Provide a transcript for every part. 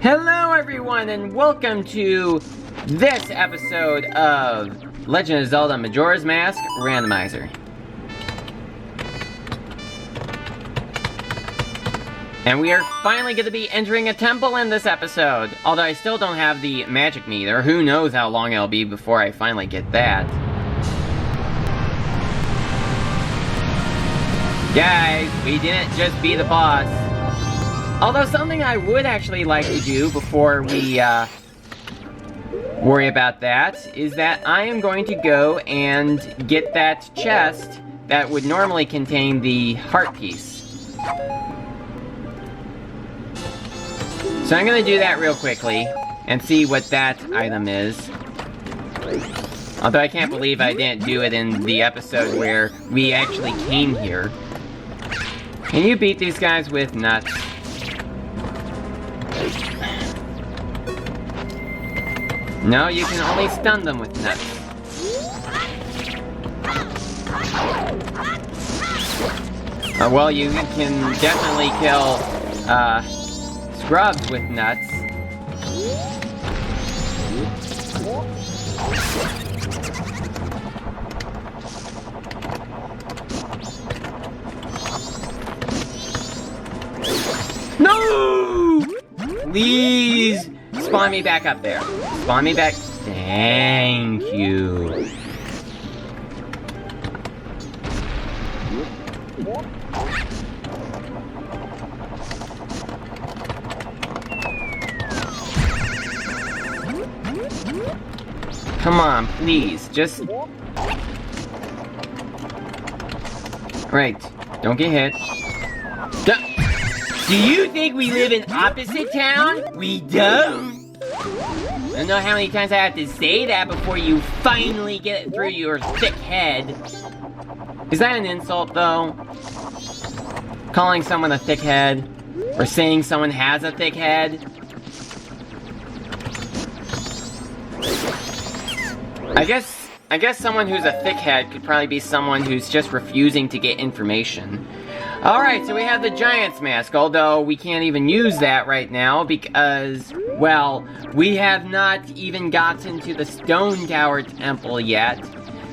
Hello everyone and welcome to this episode of Legend of Zelda Majora's Mask Randomizer. And we are finally going to be entering a temple in this episode. Although I still don't have the magic meter. Who knows how long it'll be before I finally get that. Guys, we didn't just beat the boss. Although something I would actually like to do before we worry about that is that I am going to go and get that chest that would normally contain the heart piece. So I'm going to do that real quickly and see what that item is. Although I can't believe I didn't do it in the episode where we actually came here. Can you beat these guys with nuts? No, you can only stun them with nuts. Well, you can definitely kill, scrubs with nuts. No! Please! Spawn me back up there. Spawn me back. Thank you. Come on, please. Just... Right. Don't get hit. Do you think we live in opposite town? We don't. I don't know how many times I have to say that before you finally get it through your thick head. Is that an insult, though? Calling someone a thick head? Or saying someone has a thick head? I guess someone who's a thick head could probably be someone who's just refusing to get information. Alright, so we have the Giant's Mask, although we can't even use that right now because, well, we have not even gotten to the Stone Tower Temple yet.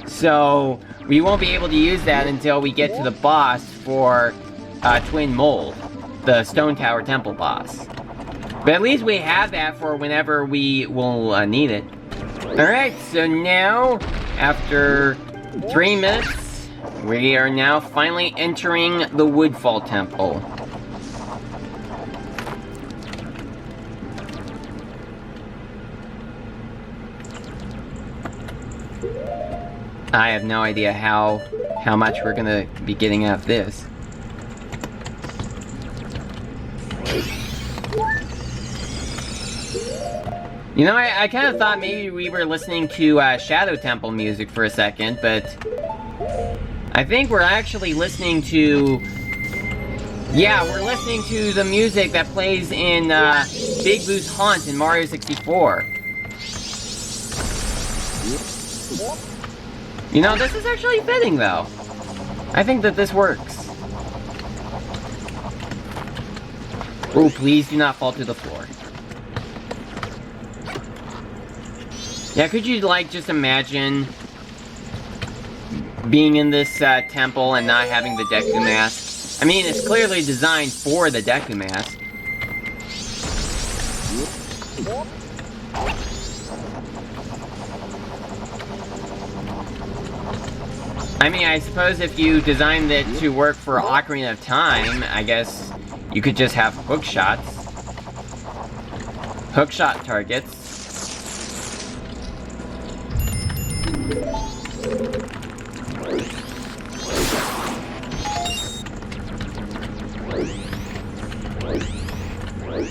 So, we won't be able to use that until we get to the boss for Twin Mold, the Stone Tower Temple boss. But at least we have that for whenever we will need it. Alright, so now, after 3 minutes, we are now finally entering the Woodfall Temple. I have no idea how much we're gonna be getting out of this. You know, I kind of thought maybe we were listening to Shadow Temple music for a second, but I think we're actually listening to... Yeah, we're listening to the music that plays in Big Boo's Haunt in Mario 64. You know, this is actually fitting, though. I think that this works. Oh, please do not fall to the floor. Yeah, could you, like, just imagine being in this temple and not having the Deku Mask? I mean, it's clearly designed for the Deku Mask. I mean, I suppose if you designed it to work for Ocarina of Time, I guess you could just have hook shots. Hook shot targets.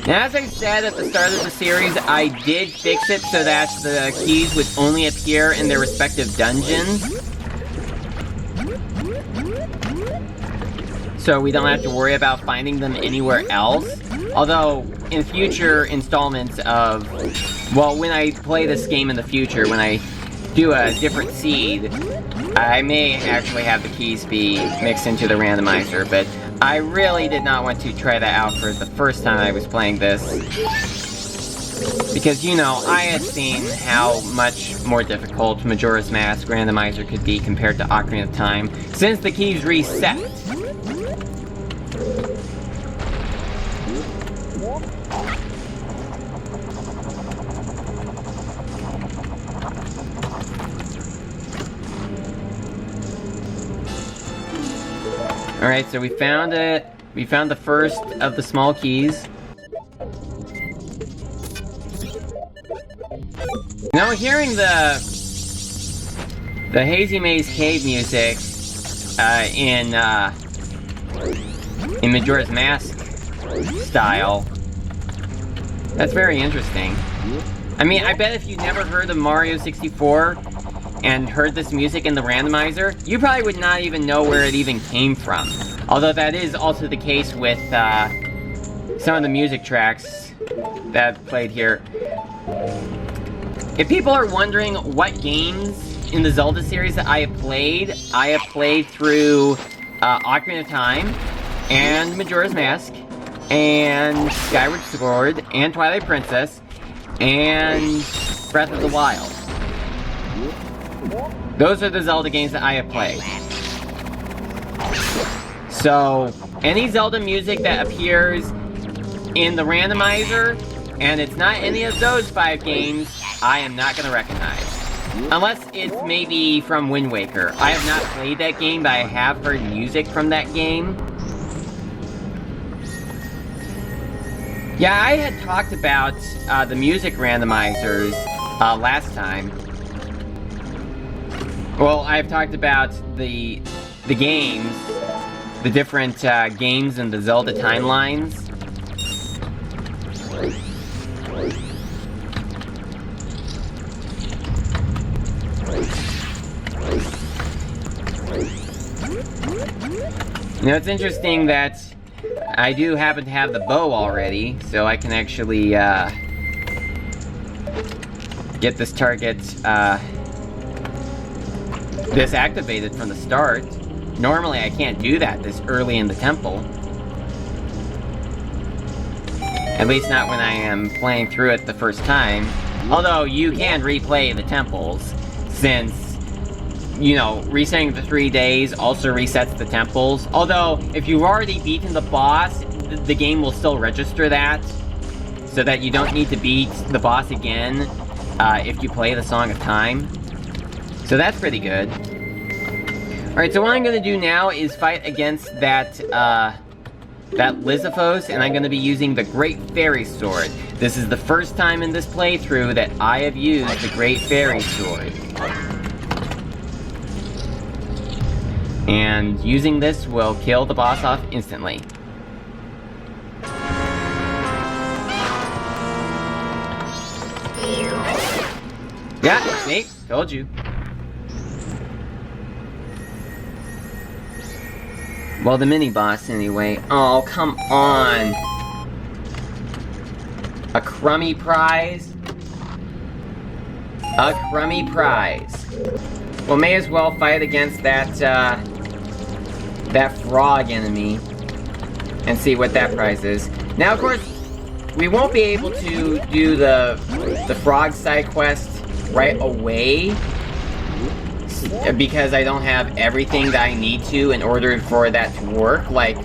Now, as I said at the start of the series, I did fix it so that the keys would only appear in their respective dungeons. So we don't have to worry about finding them anywhere else. Although, in future installments of... Well, when I play this game in the future, when I do a different seed, I may actually have the keys be mixed into the randomizer, but I really did not want to try that out for the first time I was playing this. Because, you know, I had seen how much more difficult Majora's Mask Randomizer could be compared to Ocarina of Time, since the keys reset. Alright, so we found it. We found the first of the small keys. Now hearing the Hazy Maze Cave music in Majora's Mask style, that's very interesting. I mean, I bet if you never heard of Mario 64 and heard this music in the randomizer, you probably would not even know where it even came from. Although that is also the case with some of the music tracks that I've played here. If people are wondering what games in the Zelda series that I have played through Ocarina of Time, and Majora's Mask, and Skyward Sword, and Twilight Princess, and Breath of the Wild. Those are the Zelda games that I have played. So, any Zelda music that appears in the randomizer, and it's not any of those 5 games, I am not going to recognize. Unless it's maybe from Wind Waker. I have not played that game, but I have heard music from that game. Yeah, I had talked about the music randomizers last time. Well, I've talked about the games, the different games in the Zelda timelines. Now, it's interesting that I do happen to have the bow already, so I can actually get this target disactivated from the start. Normally I can't do that this early in the temple. At least not when I am playing through it the first time. Although you can replay the temples, since, you know, resetting the 3 days also resets the temples. Although, if you've already beaten the boss, the game will still register that, so that you don't need to beat the boss again if you play the Song of Time. So that's pretty good. Alright, so what I'm going to do now is fight against that Lizithos, and I'm going to be using the Great Fairy Sword. This is the first time in this playthrough that I have used the Great Fairy Sword. And using this will kill the boss off instantly. Yeah, see? Told you. Well, the mini-boss, anyway. Oh, come on! A crummy prize? A crummy prize. Well, may as well fight against that, that frog enemy. And see what that prize is. Now, of course, we won't be able to do the frog side quest right away, because I don't have everything that I need to in order for that to work. Like,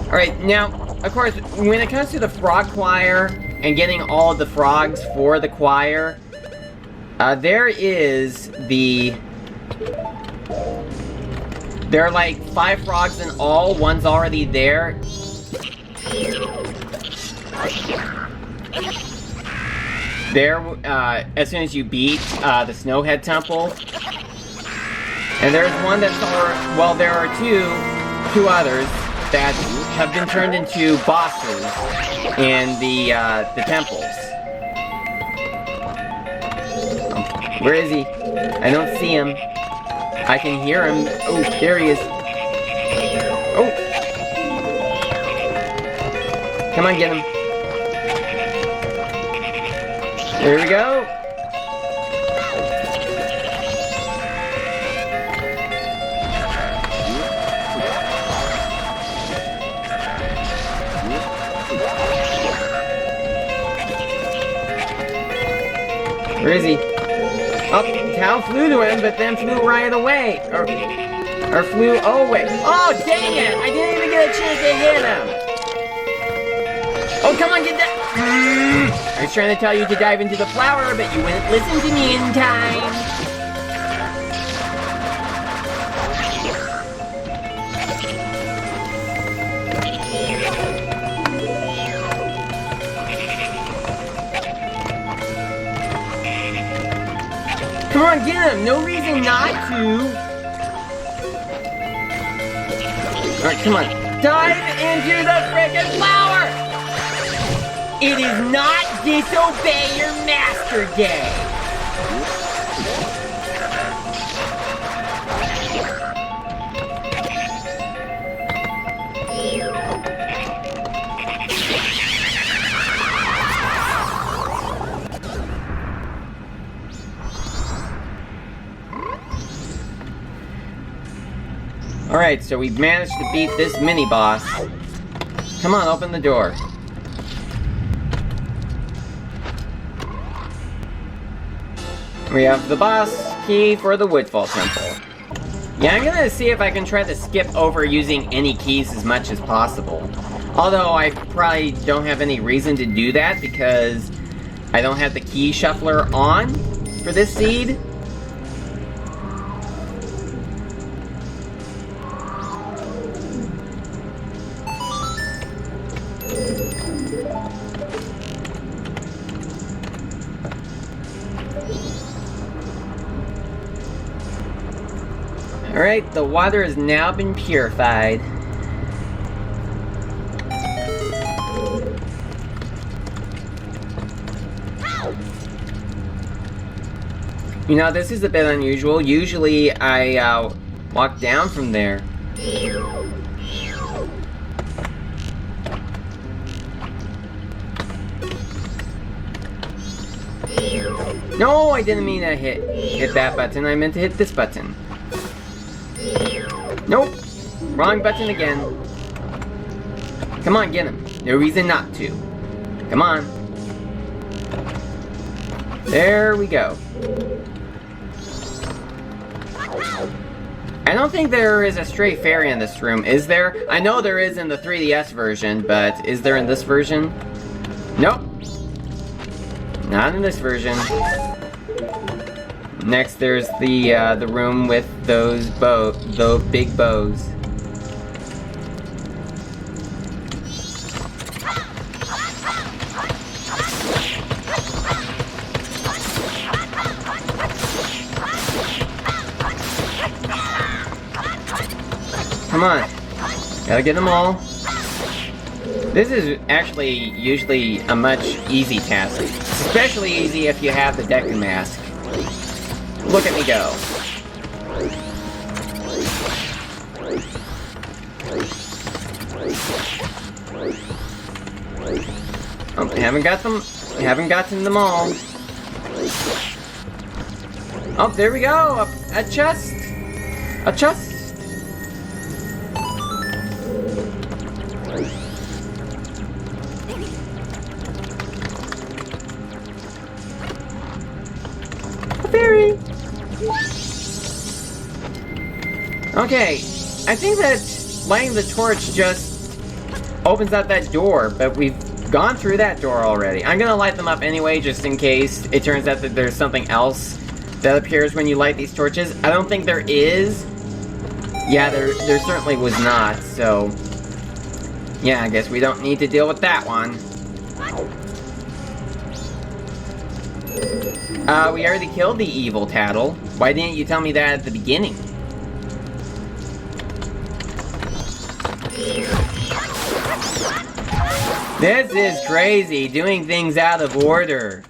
alright, now, of course, when it comes to the frog choir and getting all of the frogs for the choir, there are like 5 frogs in all, one's already there. There, as soon as you beat the Snowhead Temple. And there's one that's well, there are two others that have been turned into bosses in the temples. Where is he? I don't see him. I can hear him. Oh, there he is. Oh! Come on, get him. There we go. Where is he? Oh, Tao flew to him, but then flew right away. Or flew away. Oh, dang it! I didn't even get a chance to hit him! Oh, come on, get that! I was trying to tell you to dive into the flower, but you wouldn't listen to me in time. Come on, get him! No reason not to! Alright, come on. Dive into the frickin' flower! It is not disobey your master day! Alright, so we've managed to beat this mini-boss. Come on, open the door. We have the boss key for the Woodfall Temple. Yeah, I'm gonna see if I can try to skip over using any keys as much as possible. Although I probably don't have any reason to do that because I don't have the key shuffler on for this seed. Alright, the water has now been purified. You know, this is a bit unusual. Usually I walk down from there. No, I didn't mean to hit that button. I meant to hit this button. Nope. Wrong button again. Come on, get him. No reason not to. Come on. There we go. I don't think there is a stray fairy in this room, is there? I know there is in the 3DS version, but is there in this version? Nope. Not in this version. Next, there's the room with those big bows. Come on, gotta get them all. This is actually usually a much easy task, especially easy if you have the Deku Mask. Look at me go. Oh, I haven't got them. I haven't gotten them all. Oh, there we go. A chest. A chest. A fairy. Okay, I think that lighting the torch just opens up that door, but we've gone through that door already. I'm gonna light them up anyway, just in case it turns out that there's something else that appears when you light these torches. I don't think there is. Yeah, there certainly was not, so... yeah, I guess we don't need to deal with that one. We already killed the evil tattle. Why didn't you tell me that at the beginning? This is crazy, doing things out of order.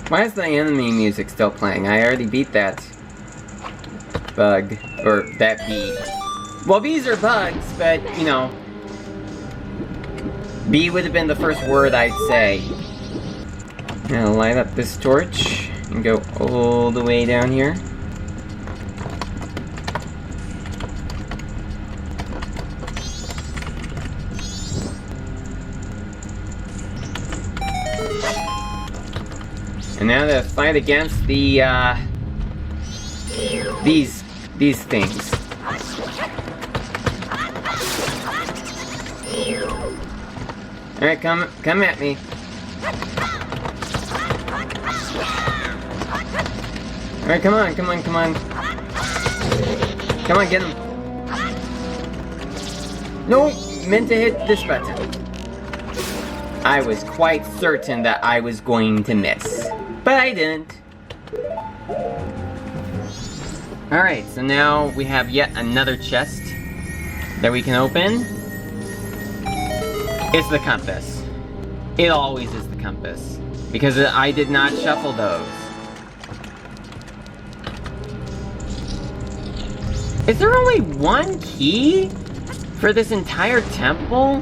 Why is the enemy music still playing? I already beat that bug, or that bee. Well, bees are bugs, but, you know, bee would have been the first word I'd say. Now light up this torch and go all the way down here. And now to fight against the these things. Alright, come at me. Alright, come on. Come on, get him. No, meant to hit this button. I was quite certain that I was going to miss, but I didn't. Alright, so now we have yet another chest that we can open. It's the compass. It always is the compass, because I did not shuffle those. Is there only one key for this entire temple?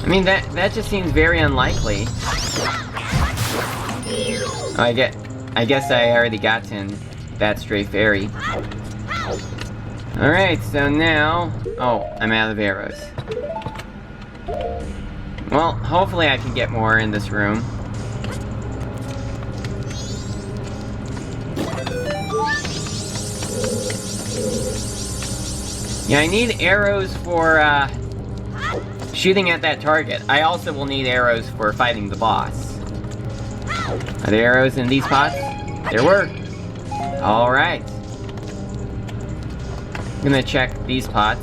I mean, that just seems very unlikely. Oh, I guess I already got in that stray fairy. Alright, so now... Oh, I'm out of arrows. Well, hopefully I can get more in this room. Yeah, I need arrows for, shooting at that target. I also will need arrows for fighting the boss. Are there arrows in these pots? There were. Alright. I'm gonna check these pots.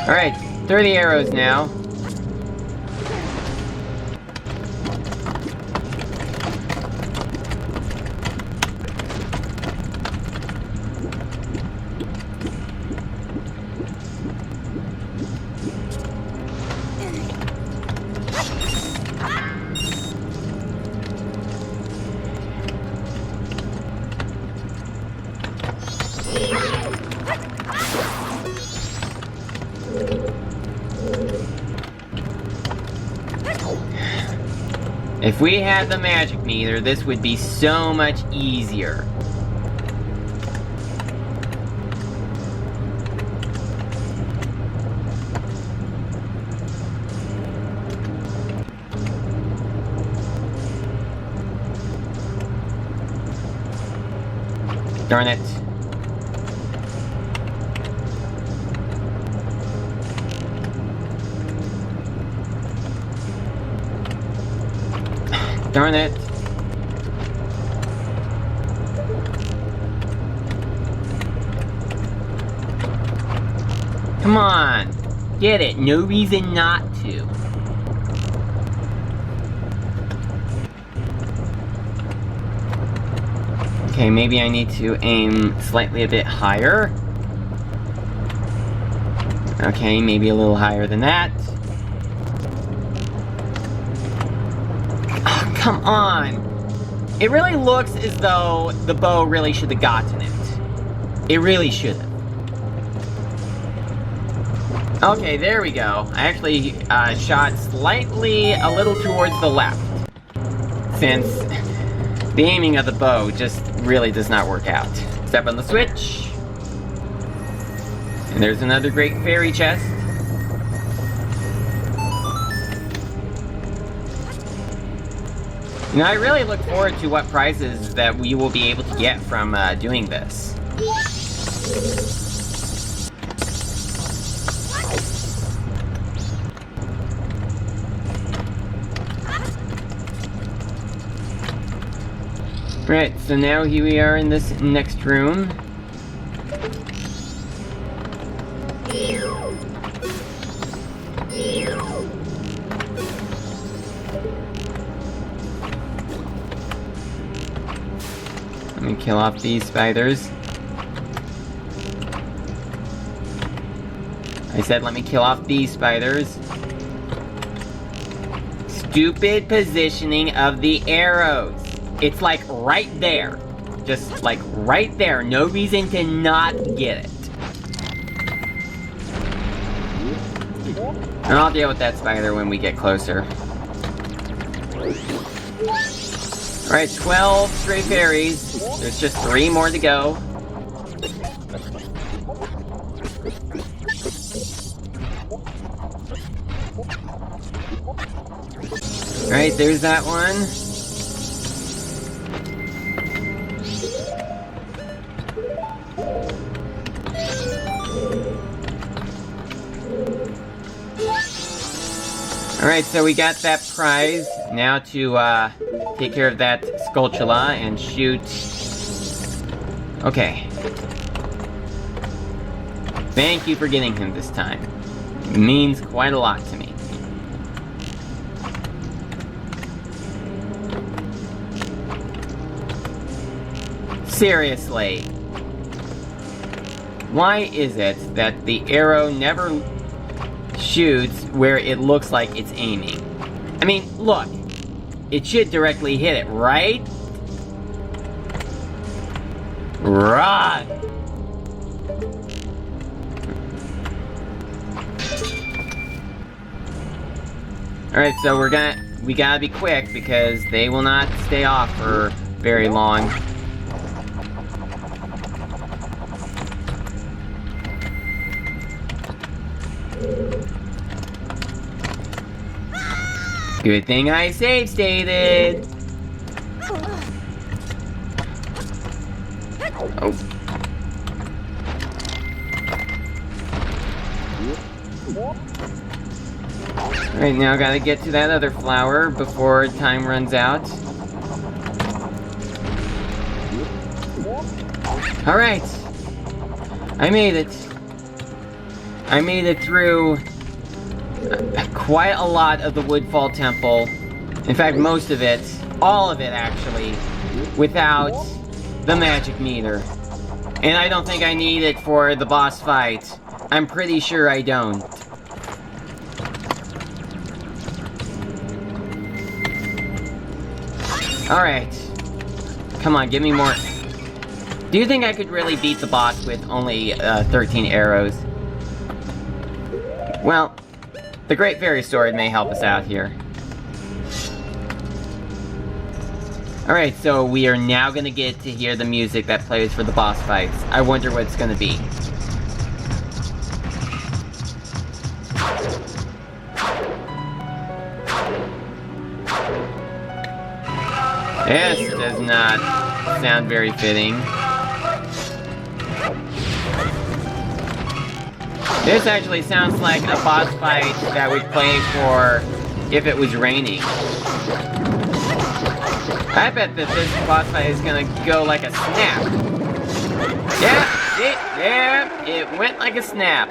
Alright, throw the arrows now. If we had the magic meter, this would be so much easier. Darn it. Darn it. Come on. Get it. No reason not to. Okay, maybe I need to aim slightly a bit higher. Okay, maybe a little higher than that. Come on! It really looks as though the bow really should have gotten it. It really should have. Okay, there we go. I actually shot slightly a little towards the left. Since the aiming of the bow just really does not work out. Step on the switch. And there's another great fairy chest. Now, I really look forward to what prizes that we will be able to get from doing this. Right, so now here we are in this next room. Let me kill off these spiders. I said let me kill off these spiders. Stupid positioning of the arrows. It's like right there. Just like right there. No reason to not get it. And I'll deal with that spider when we get closer. Alright, 12 stray fairies. There's just 3 more to go. Alright, there's that one. Alright, so we got that prize. Now to take care of that Skulltula and shoot... Okay. Thank you for getting him this time. It means quite a lot to me. Seriously. Why is it that the arrow never shoots where it looks like it's aiming? I mean, look. It should directly hit it, right? Run! Alright, so we gotta be quick because they will not stay off for very long. Good thing I save stated. Oh. Alright, now gotta get to that other flower before time runs out. Alright. I made it. I made it through quite a lot of the Woodfall Temple. In fact, most of it. All of it, actually. Without the magic meter. And I don't think I need it for the boss fight. I'm pretty sure I don't. Alright. Come on, give me more. Do you think I could really beat the boss with only 13 arrows? Well, the Great Fairy Sword may help us out here. Alright, so we are now gonna get to hear the music that plays for the boss fights. I wonder what it's gonna be. This does not sound very fitting. This actually sounds like a boss fight that would play for if it was raining. I bet that this boss fight is gonna go like a snap. Yeah, it went like a snap.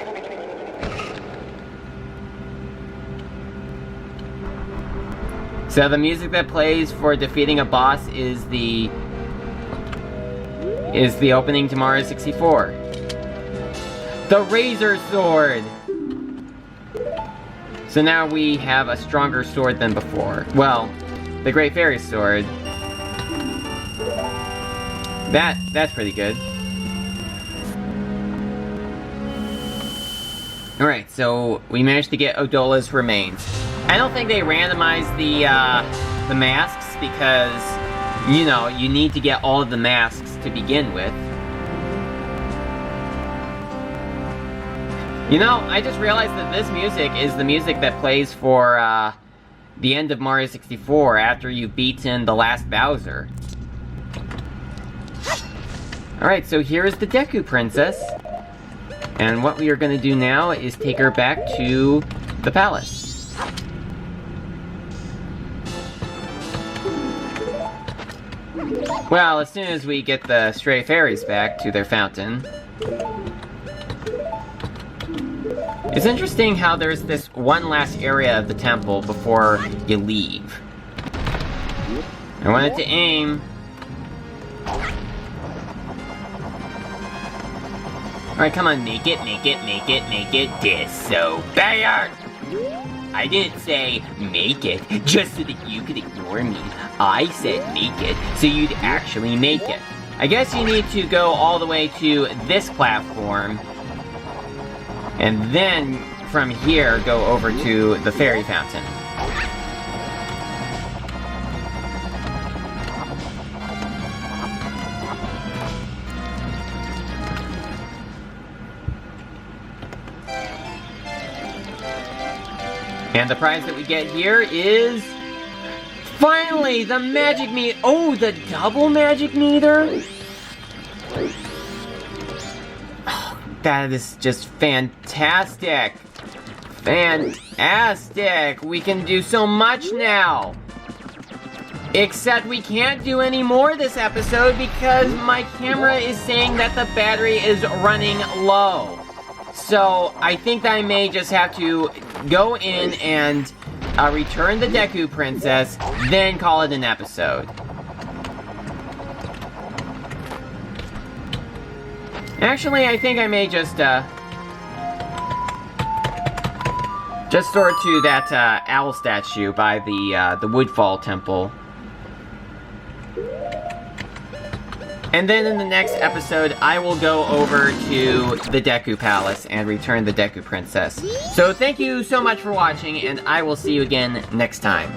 So the music that plays for defeating a boss is the opening to Mario 64. The Razor Sword! So now we have a stronger sword than before. Well, the Great Fairy Sword. That's pretty good. Alright, so we managed to get Odola's remains. I don't think they randomized the masks because, you know, you need to get all of the masks to begin with. You know, I just realized that this music is the music that plays for, the end of Mario 64 after you've beaten the last Bowser. Alright, so here is the Deku Princess. And what we are going to do now is take her back to the palace. Well, as soon as we get the stray fairies back to their fountain. It's interesting how there's this one last area of the temple before you leave. I wanted to aim. Alright, come on, make it. Disobey! I didn't say make it just so that you could ignore me. I said make it so you'd actually make it. I guess you need to go all the way to this platform and then from here, go over to the fairy fountain. And the prize that we get here is... finally, the magic meter! Oh, the double magic meter? Oh, that is just fantastic! Fantastic! We can do so much now! Except we can't do any more this episode because my camera is saying that the battery is running low. So, I think I may just have to go in and return the Deku Princess, then call it an episode. Actually, I think I may just soar to that owl statue by the Woodfall temple. And then in the next episode, I will go over to the Deku Palace and return the Deku Princess. So thank you so much for watching, and I will see you again next time.